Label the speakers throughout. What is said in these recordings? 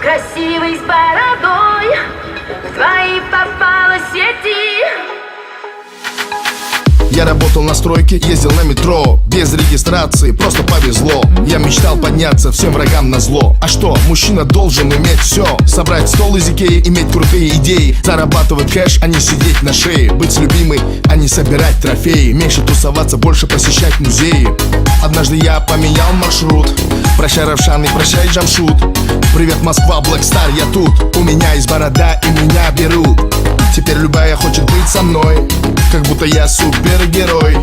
Speaker 1: красивый с бородой, в твои попала сети.
Speaker 2: Я работал на стройке, ездил на метро, без регистрации, просто повезло. Я мечтал подняться всем врагам назло. А что, мужчина должен иметь все: собрать стол из Икеи, иметь крутые идеи, зарабатывать кэш, а не сидеть на шее, быть с любимой, а не собирать трофеи, меньше тусоваться, больше посещать музеи. Однажды я поменял маршрут. Прощай, Равшан, и прощай, Джамшут. Привет, Москва, Black Star, я тут. У меня есть борода, и меня берут. Теперь любая хочет быть со мной, как будто я супергерой.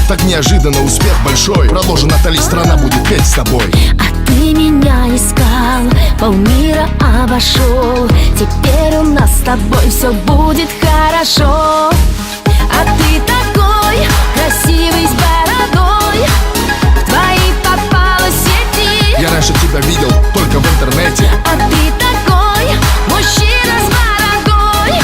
Speaker 2: Так неожиданно успех большой. Продолжи, Натали, страна будет петь с тобой.
Speaker 3: А ты меня искал, полмира обошел. Теперь у нас с тобой все будет хорошо. А ты такой красивый с бородой, в твои попала сети.
Speaker 2: Я раньше тебя видел только в интернете.
Speaker 3: А ты такой мужчина с бородой,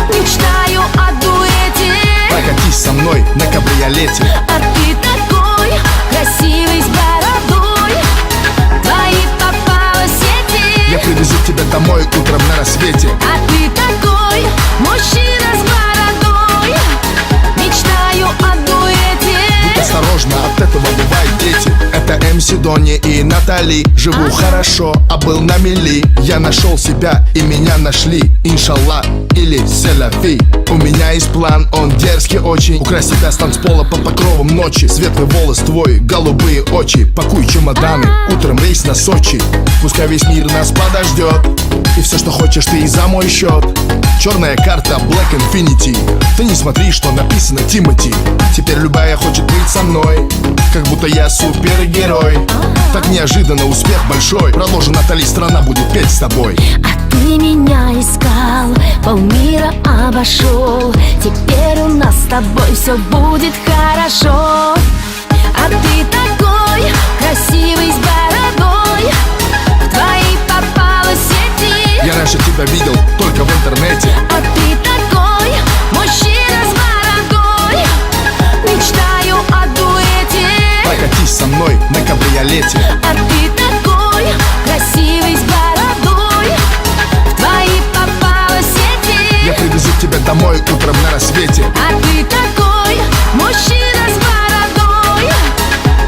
Speaker 3: мечтаю о дуэте.
Speaker 2: Прокатись со мной на кабриолете.
Speaker 3: А ты такой красивый с бородой, в твои попала сети.
Speaker 2: Я привезу тебя домой утром на рассвете.
Speaker 3: А ты такой мужчина с бородой, мечтаю о дуэте.
Speaker 2: Будь осторожна, от этого бывают дети. Это МС Дони и Натали. Живу хорошо, а был на мели. Я нашел себя и меня нашли. Иншаллах или селяфи. У меня есть план, он дерзкий очень. Украсть тебя с танцпола под покровом ночи. Светлый волос твой, голубые очи. Пакуй чемоданы, утром рейс на Сочи. Пускай весь мир нас подождет, и все, что хочешь, ты и за мой счет. Черная карта Black Infinity. Ты не смотри, что написано Тимати. Теперь любая хочет быть со мной, как будто я супергерой. Так неожиданно успех большой. Продолжи, Натали, страна будет петь с тобой.
Speaker 3: А ты меня искал, полмира обошел. Теперь у нас с тобой все будет хорошо. А ты такой красивый с бородой, в твои попала сети.
Speaker 2: Я раньше тебя видел только в интернете.
Speaker 3: А ты такой мужчина с бородой, мечтаю о дуэте.
Speaker 2: Прокатись со мной на кабриолете.
Speaker 3: А ты такой красивый с бородой, в твои попала сети.
Speaker 2: Я привезу тебя домой утром на рассвете.
Speaker 3: А ты такой мужчина с бородой,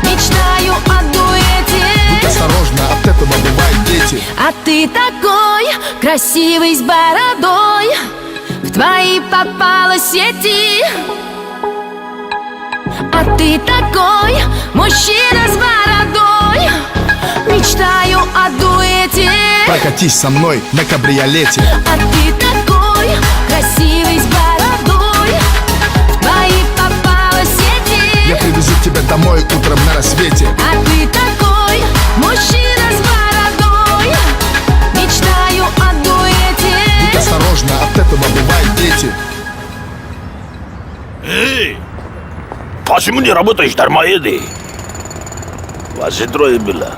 Speaker 3: мечтаю о дуэте.
Speaker 2: Будь осторожна, от этого бывают дети.
Speaker 3: А ты такой красивый с бородой, в твои попала сети. А ты такой мужчина с бородой, мечтаю о дуэте.
Speaker 2: Прокатись со мной на кабриолете.
Speaker 3: А ты такой красивый с бородой, в твои попала сети.
Speaker 2: Я привезу тебя домой утром на рассвете.
Speaker 3: А ты такой мужчина с бородой, мечтаю о дуэте.
Speaker 2: Будь осторожна, от этого бывают дети.
Speaker 4: Эй! Почему не работаешь, дармоеды? Вас же трое было.